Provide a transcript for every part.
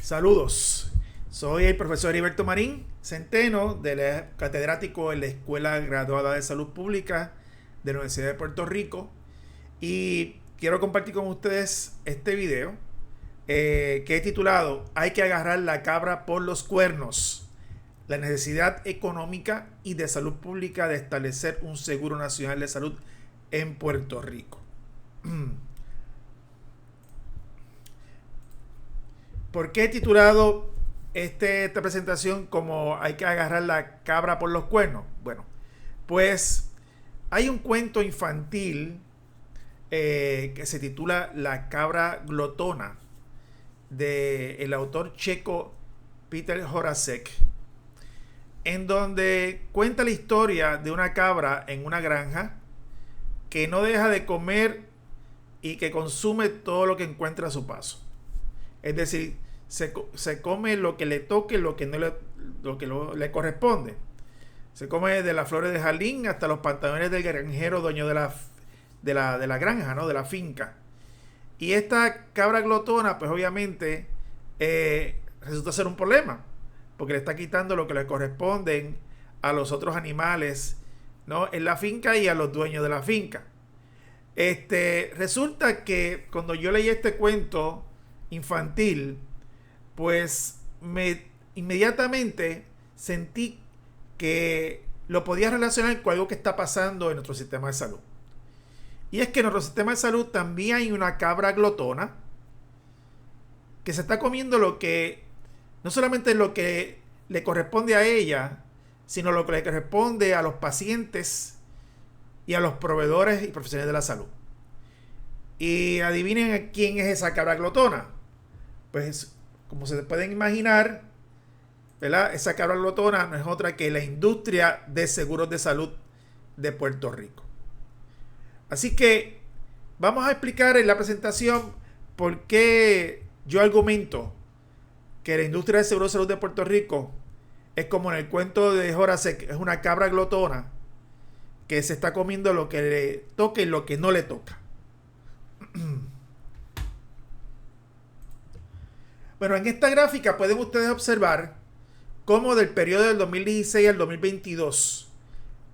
Saludos, soy el profesor Heriberto Marín Centeno, catedrático en la Escuela Graduada de Salud Pública de la Universidad de Puerto Rico, y quiero compartir con ustedes este video que he titulado "Hay que agarrar la cabra por los cuernos: la necesidad económica y de salud pública de establecer un seguro nacional de salud en Puerto Rico". ¿Por qué he titulado esta presentación como "Hay que agarrar la cabra por los cuernos"? Bueno, pues hay un cuento infantil que se titula La cabra glotona, del autor checo Peter Horacek, en donde cuenta la historia de una cabra en una granja que no deja de comer y que consume todo lo que encuentra a su paso. Es decir, se come lo que le toque, lo que le corresponde. Se come desde las flores de jardín hasta los pantalones del granjero dueño de la granja, ¿no? De la finca. Y esta cabra glotona, pues obviamente resulta ser un problema, porque le está quitando lo que le corresponden a los otros animales, ¿no? En la finca y a los dueños de la finca. Resulta que cuando yo leí este cuento infantil, pues inmediatamente sentí que lo podía relacionar con algo que está pasando en nuestro sistema de salud. Y es que en nuestro sistema de salud también hay una cabra glotona que se está comiendo no solamente lo que le corresponde a ella, sino lo que le corresponde a los pacientes y a los proveedores y profesionales de la salud. Y adivinen quién es esa cabra glotona. Pues, como se pueden imaginar, ¿verdad? Esa cabra glotona no es otra que la industria de seguros de salud de Puerto Rico. Así que vamos a explicar en la presentación por qué yo argumento que la industria de seguros de salud de Puerto Rico es como en el cuento de Horacek, es una cabra glotona que se está comiendo lo que le toca y lo que no le toca. Bueno, en esta gráfica pueden ustedes observar cómo del periodo del 2016 al 2022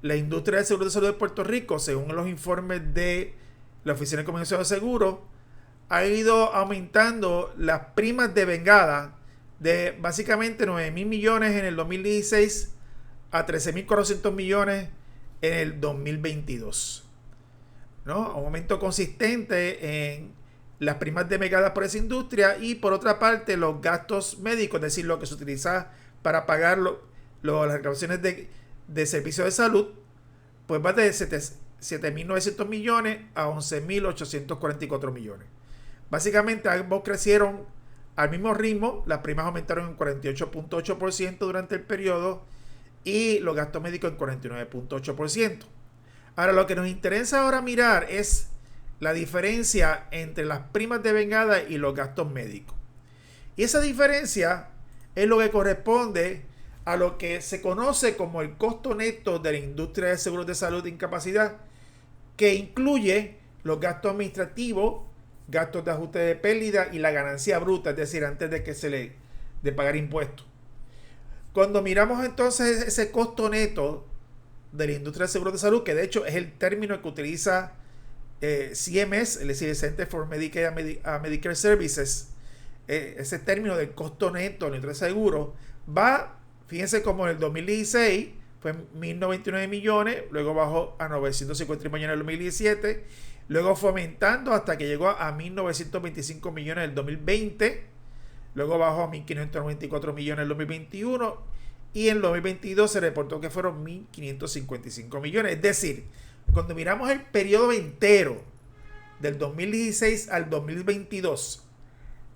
la industria de seguros de salud de Puerto Rico, según los informes de la Oficina de Comercio de Seguros, ha ido aumentando las primas de vengada de básicamente 9,000 millones en el 2016 a 13,400 millones en el 2022, ¿no? Un aumento consistente en las primas de vengada por esa industria, y por otra parte los gastos médicos, es decir, lo que se utiliza para pagar las reclamaciones de servicios de salud, pues va de 7,900 millones a 11,844 millones. Básicamente ambos crecieron al mismo ritmo. Las primas aumentaron en 48.8% durante el periodo y los gastos médicos en 49.8%. Ahora, lo que nos interesa ahora mirar es la diferencia entre las primas de vengada y los gastos médicos. Y esa diferencia es lo que corresponde a lo que se conoce como el costo neto de la industria de seguros de salud de incapacidad, que incluye los gastos administrativos, gastos de ajuste de pérdida y la ganancia bruta, es decir, antes de pagar impuestos. Cuando miramos entonces ese costo neto de la industria de seguros de salud, que de hecho es el término que utiliza CMS, es decir, el Center for Medicare and Medicare Services, ese término del costo neto de nuestro seguro va, fíjense, como en el 2016 fue 1,099 millones, luego bajó a 950 millones en el 2017, luego fue aumentando hasta que llegó a 1,925 millones en el 2020, luego bajó a 1,594 millones en el 2021, y en el 2022 se reportó que fueron 1,555 millones. Es decir, cuando miramos el periodo entero del 2016 al 2022,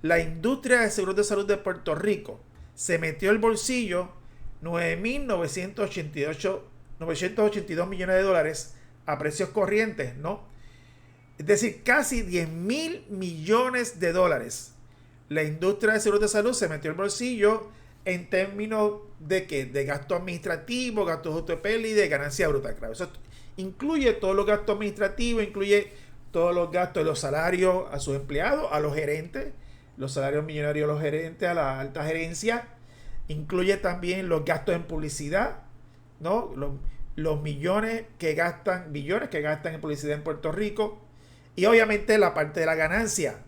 la industria de seguros de salud de Puerto Rico se metió el bolsillo 9,982 millones de dólares a precios corrientes, ¿no? Es decir, casi 10,000 millones de dólares. La industria de seguros de salud se metió el bolsillo en términos de ¿qué? De gasto administrativo, gasto de ajuste de pérdida y de ganancia bruta. Claro, eso incluye todos los gastos administrativos, incluye todos los gastos de los salarios a sus empleados, a los gerentes, los salarios millonarios de los gerentes, a la alta gerencia. Incluye también los gastos en publicidad, ¿no? Los billones que gastan en publicidad en Puerto Rico. Y obviamente la parte de la ganancia,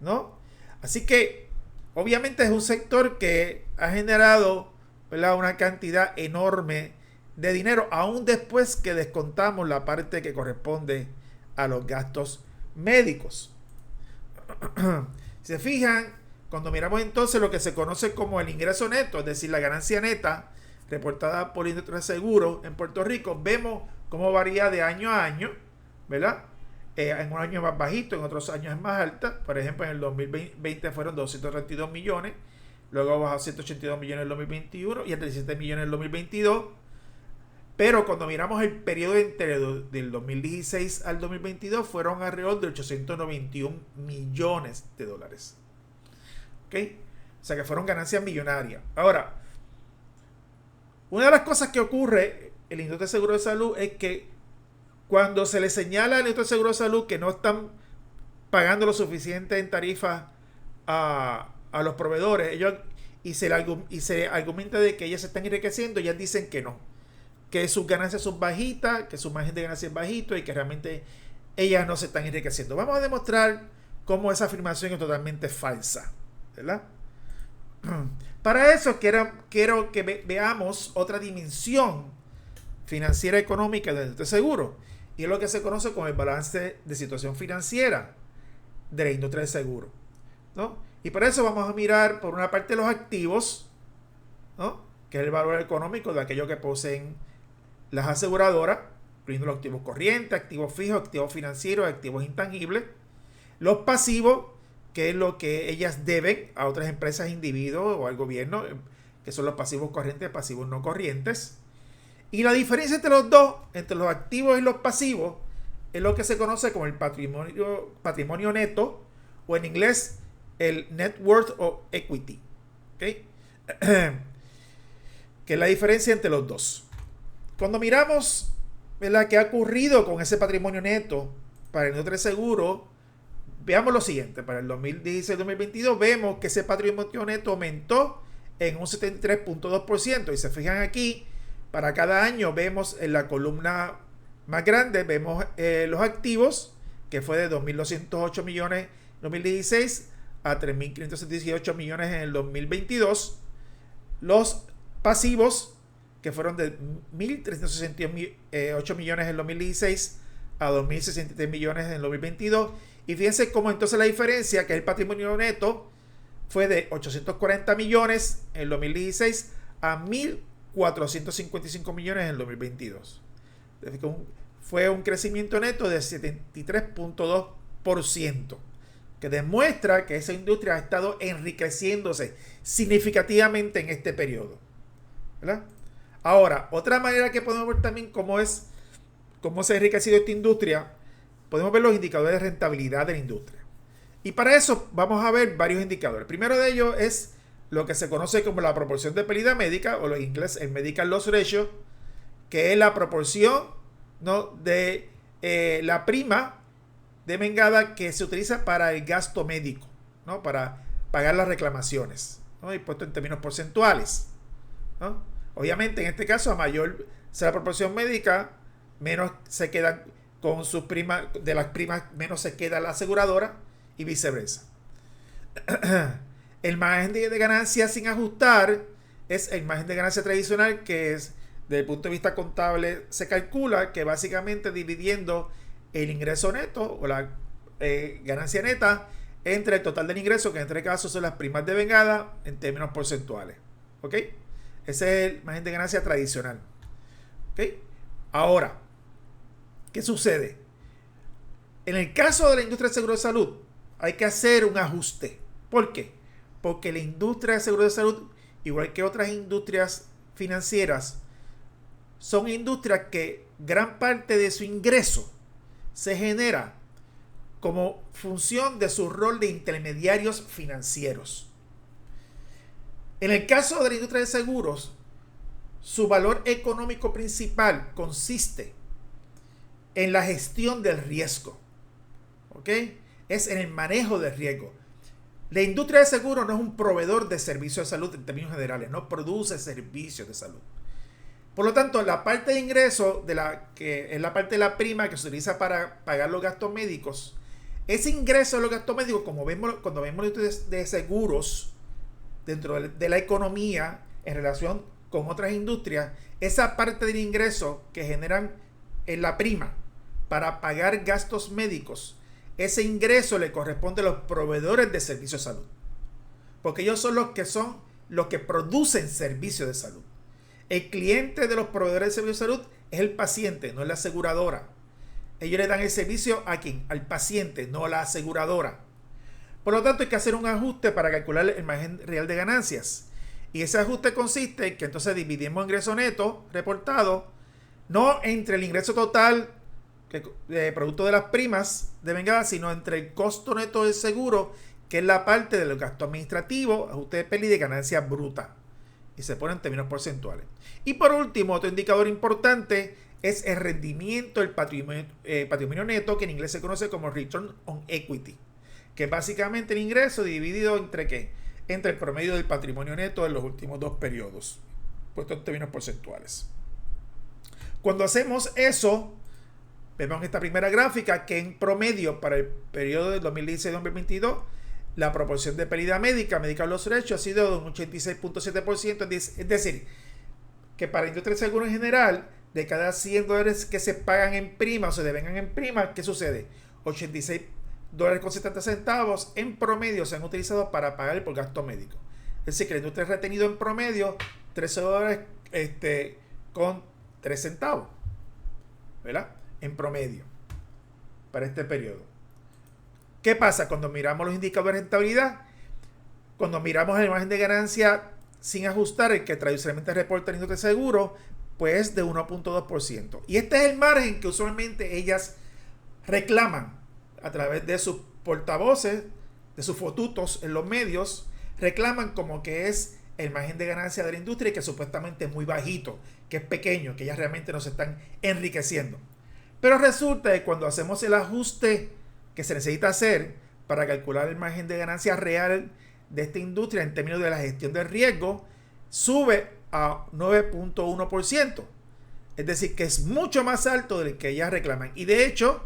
¿no? Así que obviamente es un sector que ha generado, ¿verdad?, una cantidad enorme de dinero, aún después que descontamos la parte que corresponde a los gastos médicos. Si se fijan, cuando miramos entonces lo que se conoce como el ingreso neto, es decir, la ganancia neta reportada por la industria de seguros en Puerto Rico, vemos cómo varía de año a año, ¿verdad? En un año más bajito, en otros años es más alta. Por ejemplo, en el 2020 fueron 232 millones, luego bajó a 182 millones en el 2021 y a 37 millones en el 2022. Pero cuando miramos el periodo entero del 2016 al 2022, fueron alrededor de 891 millones de dólares. ¿Ok? O sea que fueron ganancias millonarias. Ahora, una de las cosas que ocurre en la industria de seguro de salud es que cuando se le señala a la industria de seguro de salud que no están pagando lo suficiente en tarifas a los proveedores, y se argumenta de que ellas se están enriqueciendo, ellas dicen que no, que sus ganancias son bajitas, que su margen de ganancia es bajito y que realmente ellas no se están enriqueciendo. Vamos a demostrar cómo esa afirmación es totalmente falsa, ¿verdad? Para eso quiero que veamos otra dimensión financiera económica del seguro, y es lo que se conoce como el balance de situación financiera de la industria del seguro, ¿no? Y para eso vamos a mirar por una parte los activos, ¿no?, que es el valor económico de aquello que poseen las aseguradoras, incluyendo los activos corrientes, activos fijos, activos financieros, activos intangibles. Los pasivos, que es lo que ellas deben a otras empresas, individuos o al gobierno, que son los pasivos corrientes, pasivos no corrientes. Y la diferencia entre los dos, entre los activos y los pasivos, es lo que se conoce como el patrimonio neto, o en inglés el net worth o equity. ¿Okay? Que es la diferencia entre los dos. Cuando miramos, ¿verdad?, qué ha ocurrido con ese patrimonio neto para el industria de seguro, veamos lo siguiente. Para el 2016-2022 vemos que ese patrimonio neto aumentó en un 73.2%. Y se fijan aquí, para cada año vemos en la columna más grande, vemos los activos, que fue de 2.208 millones en 2016 a 3.518 millones en el 2022. Los pasivos, que fueron de 1.368 millones en el 2016 a 2.063 millones en el 2022. Y fíjense cómo entonces la diferencia, que el patrimonio neto, fue de 840 millones en el 2016 a 1.455 millones en el 2022. Fue un crecimiento neto de 73.2%, que demuestra que esa industria ha estado enriqueciéndose significativamente en este periodo, ¿verdad? Ahora, otra manera que podemos ver también cómo se ha enriquecido esta industria, podemos ver los indicadores de rentabilidad de la industria. Y para eso vamos a ver varios indicadores. El primero de ellos es lo que se conoce como la proporción de pérdida médica, o en inglés el Medical Loss Ratio, que es la proporción, ¿no?, de la prima de vengada que se utiliza para el gasto médico, ¿no?, para pagar las reclamaciones, ¿no?, y puesto en términos porcentuales, ¿no? Obviamente, en este caso, a mayor sea la proporción médica, menos se quedan con sus primas, de las primas menos se queda la aseguradora, y viceversa. El margen de ganancia sin ajustar es el margen de ganancia tradicional, que es, desde el punto de vista contable, se calcula que básicamente dividiendo el ingreso neto o la ganancia neta entre el total del ingreso, que en este caso son las primas de vengada en términos porcentuales. ¿Ok? Ese es el margen de ganancia tradicional. ¿Ok? Ahora, ¿qué sucede? En el caso de la industria de seguro de salud, hay que hacer un ajuste. ¿Por qué? Porque la industria de seguro de salud, igual que otras industrias financieras, son industrias que gran parte de su ingreso se genera como función de su rol de intermediarios financieros. En el caso de la industria de seguros, su valor económico principal consiste en la gestión del riesgo. ¿Ok? Es en el manejo del riesgo. La industria de seguros no es un proveedor de servicios de salud en términos generales, no produce servicios de salud. Por lo tanto, la parte de ingreso, que es la parte de la prima que se utiliza para pagar los gastos médicos, ese ingreso de los gastos médicos, como vemos cuando vemos la industria de seguros dentro de la economía en relación con otras industrias, esa parte del ingreso que generan en la prima para pagar gastos médicos, ese ingreso le corresponde a los proveedores de servicios de salud, porque ellos son los que producen servicios de salud. El cliente de los proveedores de servicios de salud es el paciente, no es la aseguradora. Ellos le dan el servicio a quién, al paciente, no a la aseguradora. Por lo tanto, hay que hacer un ajuste para calcular el margen real de ganancias. Y ese ajuste consiste en que entonces dividimos ingreso neto reportado, no entre el ingreso total producto de las primas de vengada, sino entre el costo neto del seguro, que es la parte de los gastos administrativos, ajuste de pérdida y ganancia bruta. Y se pone en términos porcentuales. Y por último, otro indicador importante es el rendimiento del patrimonio neto, que en inglés se conoce como Return on Equity, que es básicamente el ingreso dividido entre ¿qué? Entre el promedio del patrimonio neto de los últimos 2 periodos, puesto en términos porcentuales. Cuando hacemos eso, vemos en esta primera gráfica que en promedio para el periodo del 2016-2022, la proporción de pérdida médica, medical loss ratio, ha sido de un 86.7%, es decir, que para la industria del seguro en general, de cada $100 que se pagan en prima o se devengan en prima, ¿qué sucede? $86.70 en promedio se han utilizado para pagar por gasto médico. Es decir, que la industria ha retenido en promedio $13 con 3 centavos, ¿verdad? En promedio para este periodo. ¿Qué pasa cuando miramos los indicadores de rentabilidad? Cuando miramos el margen de ganancia sin ajustar, el que tradicionalmente reporta el industria de seguro, pues de 1.2%. Y este es el margen que usualmente ellas reclaman a través de sus portavoces, de sus fotutos en los medios, reclaman como que es el margen de ganancia de la industria y que supuestamente es muy bajito, que es pequeño, que ellas realmente no se están enriqueciendo. Pero resulta que cuando hacemos el ajuste que se necesita hacer para calcular el margen de ganancia real de esta industria en términos de la gestión del riesgo, sube a 9.1%. Es decir, que es mucho más alto del que ellas reclaman. Y de hecho,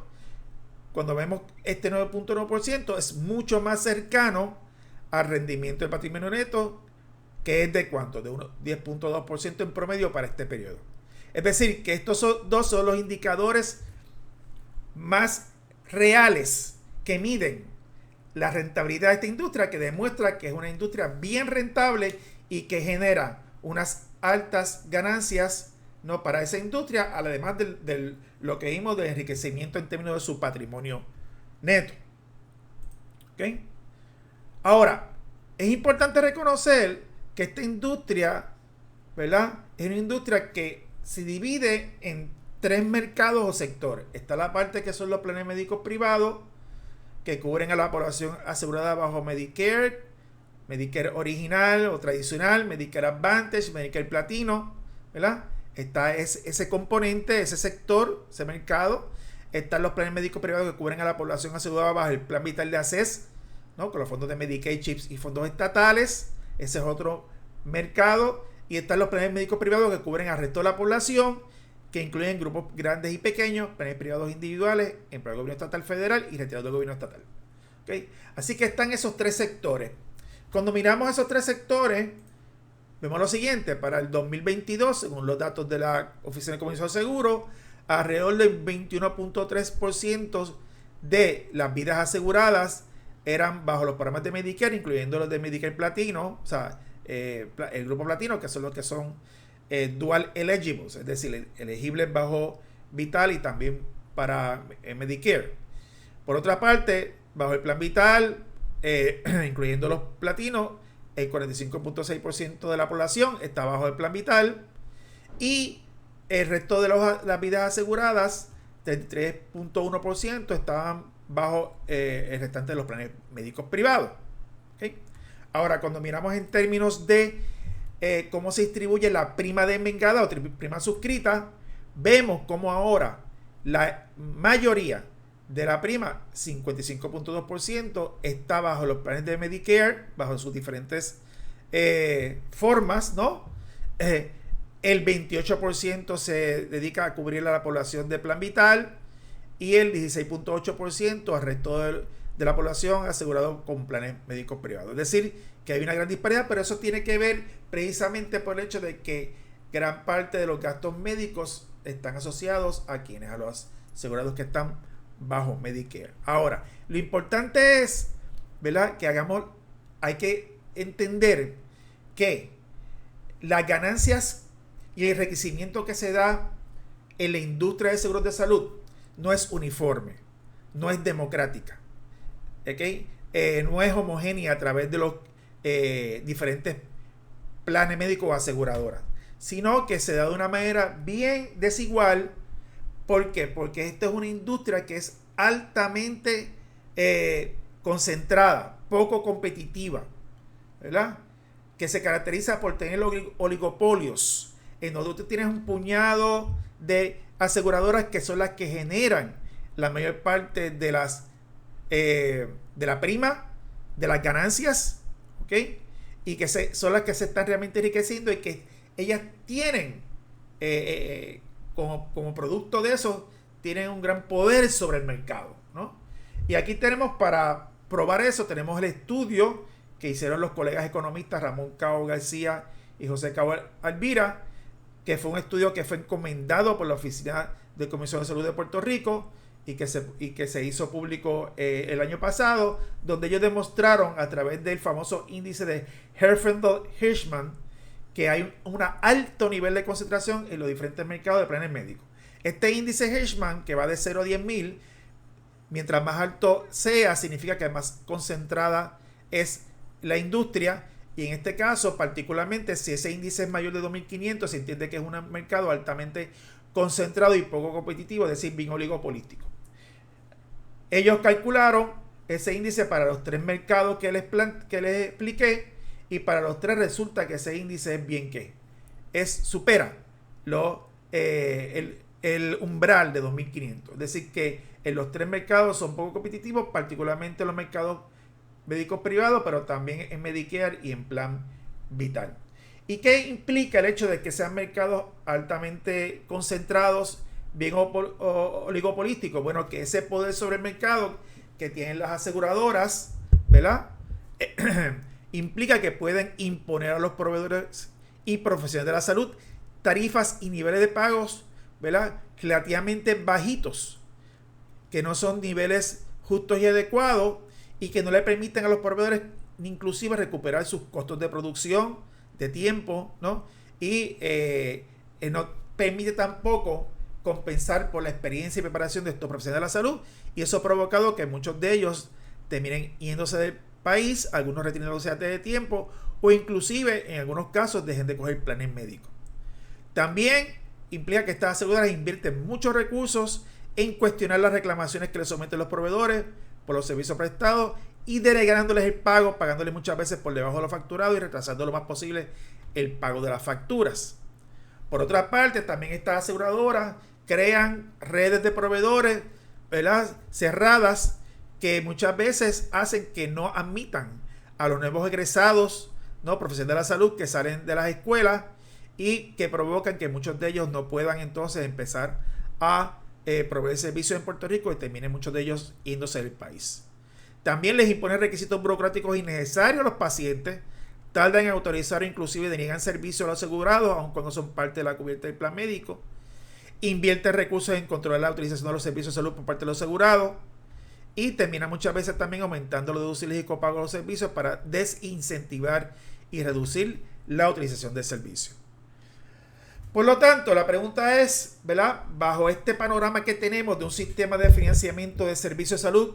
cuando vemos este 9.1%, es mucho más cercano al rendimiento del patrimonio neto, que es de ¿cuánto? De 10.2% en promedio para este periodo. Es decir, que estos dos son los indicadores más reales que miden la rentabilidad de esta industria, que demuestra que es una industria bien rentable y que genera unas altas ganancias, ¿no?, para esa industria, además de lo que vimos de enriquecimiento en términos de su patrimonio neto. ¿Okay? Ahora, es importante reconocer que esta industria, ¿verdad?, es una industria que se divide en 3 mercados o sectores. Está la parte que son los planes médicos privados, que cubren a la población asegurada bajo Medicare, Medicare original o tradicional, Medicare Advantage, Medicare Platino, ¿verdad? Está ese componente, ese sector, ese mercado. Están los planes médicos privados que cubren a la población asegurada bajo el Plan Vital de ACES, ¿no?, con los fondos de Medicaid, CHIPS y fondos estatales. Ese es otro mercado. Y están los planes médicos privados que cubren al resto de la población, que incluyen grupos grandes y pequeños, planes privados individuales, empleados del gobierno estatal federal y retirados del gobierno estatal. ¿Okay? Así que están esos 3 sectores. Cuando miramos esos 3 sectores, vemos lo siguiente: para el 2022, según los datos de la Oficina de Comercio de Seguros, alrededor del 21.3% de las vidas aseguradas eran bajo los programas de Medicare, incluyendo los de Medicare Platino, o sea, el grupo platino, que son los que son dual eligibles, es decir, elegibles bajo Vital y también para Medicare. Por otra parte, bajo el plan Vital, incluyendo los platinos, el 45.6% de la población está bajo el plan Vital y el resto de las vidas aseguradas, 33.1%, estaban bajo el restante de los planes médicos privados. ¿Okay? Ahora, cuando miramos en términos de cómo se distribuye la prima de enmendada o prima suscrita, vemos como ahora la mayoría de la prima, 55.2%, está bajo los planes de Medicare, bajo sus diferentes formas, ¿no? El 28% se dedica a cubrir a la población de plan vital y el 16.8% al resto de la población asegurado con planes médicos privados. Es decir, que hay una gran disparidad, pero eso tiene que ver precisamente por el hecho de que gran parte de los gastos médicos están asociados a los asegurados que están bajo Medicare. Ahora, lo importante es, ¿verdad?, hay que entender que las ganancias y el enriquecimiento que se da en la industria de seguros de salud no es uniforme, no es democrática, ¿okay? No es homogénea a través de los diferentes planes médicos o aseguradoras, sino que se da de una manera bien desigual. ¿Por qué? Porque esta es una industria que es altamente concentrada, poco competitiva, ¿verdad?, que se caracteriza por tener oligopolios, en donde tú tienes un puñado de aseguradoras que son las que generan la mayor parte de la prima, de las ganancias, ¿ok? Y que son las que se están realmente enriqueciendo y que ellas tienen, como producto de eso, tienen un gran poder sobre el mercado, ¿no? Y aquí tenemos, para probar eso, tenemos el estudio que hicieron los colegas economistas Ramón Cao García y José Cao Alvira, que fue un estudio que fue encomendado por la Oficina de Comisión de Salud de Puerto Rico y que se hizo público el año pasado, donde ellos demostraron a través del famoso índice de Herfindahl-Hirschman que hay un alto nivel de concentración en los diferentes mercados de planes médicos. Este índice Hirschman, que va de 0 a 10.000, mientras más alto sea, significa que más concentrada es la industria, y en este caso particularmente si ese índice es mayor de 2.500 se entiende que es un mercado altamente concentrado y poco competitivo, es decir, bien oligopolístico. Ellos calcularon ese índice para los tres mercados que les expliqué, y para los tres resulta que ese índice es bien que supera el umbral de 2.500, es decir que en los tres mercados son poco competitivos, particularmente los mercados médicos privados, pero también en Medicare y en plan vital. ¿Y qué implica el hecho de que sean mercados altamente concentrados, bien oligopolísticos? Bueno, que ese poder sobre el mercado que tienen las aseguradoras, ¿verdad?, implica que pueden imponer a los proveedores y profesionales de la salud tarifas y niveles de pagos, ¿verdad?, relativamente bajitos, que no son niveles justos y adecuados, y que no le permiten a los proveedores ni inclusive recuperar sus costos de producción, de tiempo, ¿no? Y no permite tampoco compensar por la experiencia y preparación de estos profesionales de la salud, y eso ha provocado que muchos de ellos terminen yéndose del país, algunos retirándose antes de tiempo, o inclusive en algunos casos dejen de coger planes médicos. También implica que estas aseguradoras invierten muchos recursos en cuestionar las reclamaciones que les someten los proveedores por los servicios prestados y denegándoles el pago, pagándoles muchas veces por debajo de lo facturado y retrasando lo más posible el pago de las facturas. Por otra parte, también estas aseguradoras crean redes de proveedores, ¿verdad?, cerradas, que muchas veces hacen que no admitan a los nuevos egresados, ¿no?, profesionales de la salud que salen de las escuelas, y que provocan que muchos de ellos no puedan entonces empezar a proveer servicios en Puerto Rico y terminen muchos de ellos yéndose del país. También les imponen requisitos burocráticos innecesarios a los pacientes, tardan en autorizar o inclusive deniegan servicios a los asegurados, aun cuando son parte de la cubierta del plan médico, invierten recursos en controlar la utilización de los servicios de salud por parte de los asegurados, y termina muchas veces también aumentando los deducibles y copagos de los servicios para desincentivar y reducir la utilización del servicio. Por lo tanto, la pregunta es, ¿verdad?, bajo este panorama que tenemos de un sistema de financiamiento de servicios de salud,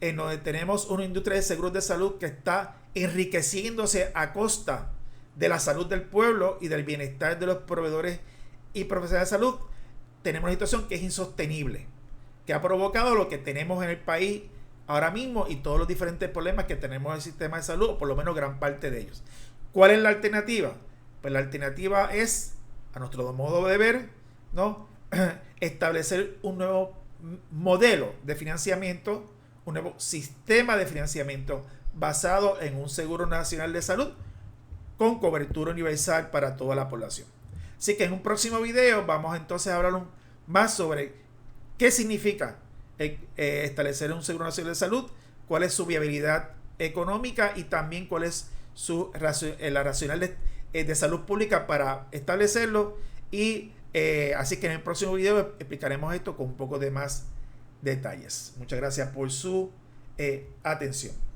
en donde tenemos una industria de seguros de salud que está enriqueciéndose a costa de la salud del pueblo y del bienestar de los proveedores y profesionales de salud, tenemos una situación que es insostenible, que ha provocado lo que tenemos en el país ahora mismo y todos los diferentes problemas que tenemos en el sistema de salud, o por lo menos gran parte de ellos. ¿Cuál es la alternativa? Pues la alternativa es, a nuestro modo de ver, ¿no?, establecer un nuevo modelo de financiamiento, un nuevo sistema de financiamiento basado en un Seguro Nacional de Salud con cobertura universal para toda la población. Así que en un próximo video vamos entonces a hablar más sobre qué significa establecer un Seguro Nacional de Salud, cuál es su viabilidad económica y también cuál es la racional de salud pública para establecerlo. Y así que en el próximo video explicaremos esto con un poco de más detalles. Muchas gracias por su atención.